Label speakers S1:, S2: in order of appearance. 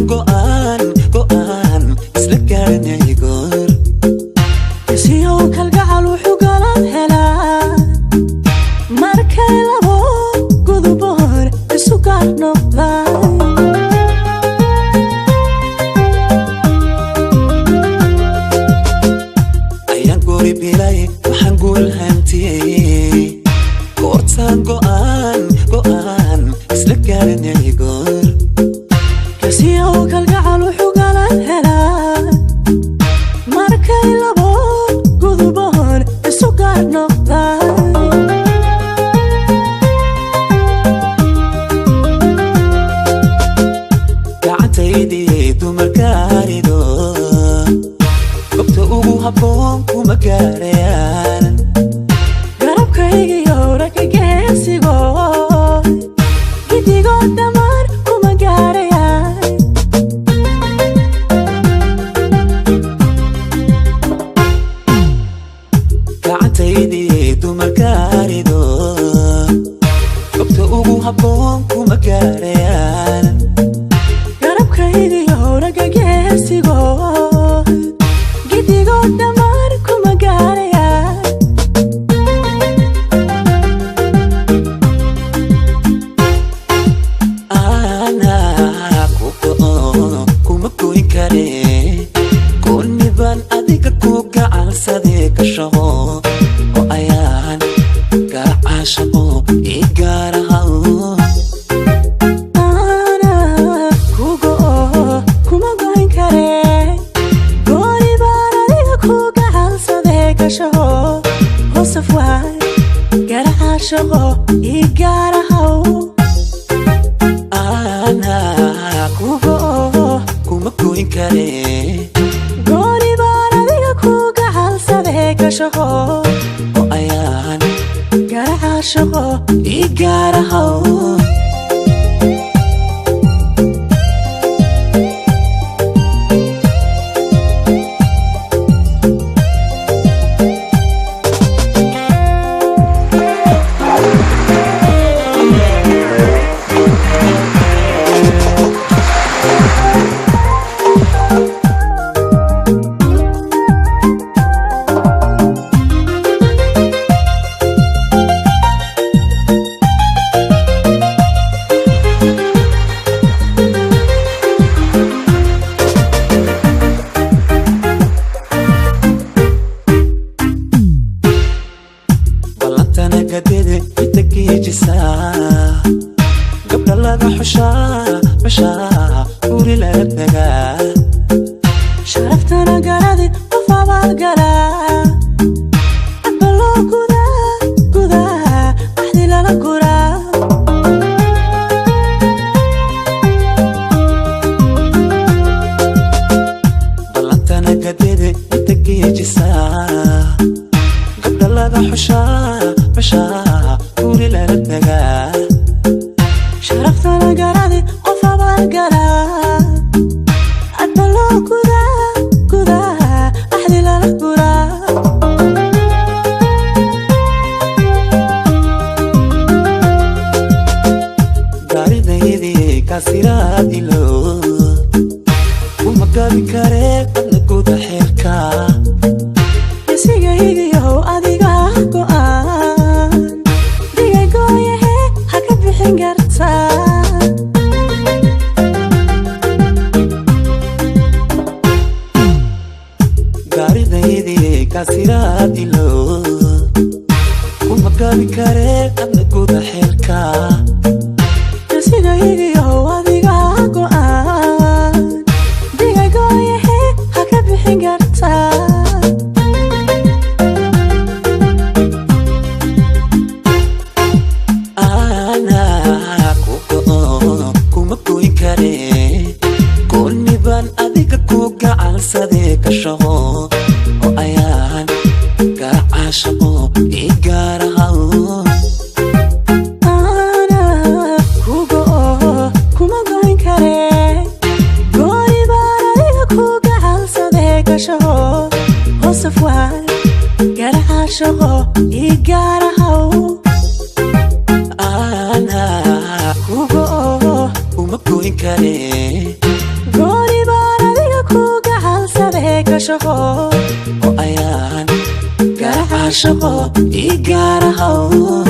S1: goortaan go'aan isla gaarnay goor
S2: isiyow kalgacal wuxuu galan helaa markay labo guduboor isu gaar noqdaan
S1: ayaan goori bilay waxaan guul hantiyey goortaan go'aan isla gaarnay goor
S2: isiyow kalgacal wuxuu galan helaa markay labo guduboor isu gaar noqdaan
S1: gacantaydii dumarka arido gobta ugu habboon kuma gaarayaan
S2: garabkaygiyo ragga geesigo gidigood dhammaan kuma gaarayaan
S1: gacantaydii dumarka arido gobta ugu habboon kuma gaarayaan
S2: garabkaygiyo ragga geesigo gidigood dhammaan kuma gaarayaan
S1: anaa kuma goyn kare gooniban adiga ku gacansadee ka shaqo oo ayaan gacashaqo ii gaarahaw
S2: kuma goyn kare goonibaan adiga ku gacansadee ka shaqo hoosaf waay garacashaqo ii gaarahaw
S1: anaa kuma goyn kare
S2: goonibaan adiga ku gacansadee ka shaqo
S1: oo ayaan
S2: garacashaqo
S1: ii gaarahaw gabdha laga xushaa guri laga dagaa
S2: sharaftana garadi qof abaalgalaa adba loo gudaa axdi lala guraa
S1: ballantana gadede inta geejisaa gabdha laga xushaa guri laga dagaa
S2: sharaftana garadi qof abaalgalaa adba loo gudaa axdi lala guraa
S1: gaaridaydii kaasiraad ilo kuma gabi kare adna guda xeerka
S2: isigaygiyow adiga go'aan digagooyahe ha ka bixin kartaa
S1: gaaridaydii kaasiraad ilo kuma gabi kare adna guda xeerka
S2: isigaygiyow adiga go'aan digagooyahe ha ka bixin kartaa
S1: anaa kuma goyn kare gooniban adiga ku gacansadee ka shaqo oo ayaan gacashaqo ii gaarahaw
S2: kuma goyn kare goonibaan adiga ku gacansadee ka shaqo hoosaf waay garacashaqo ii gaarahaw
S1: anaa kuma goyn kare كاري
S2: قولي بارا كوكا حالسده كشهو
S1: وأيان قرع عاشقو إيقارهو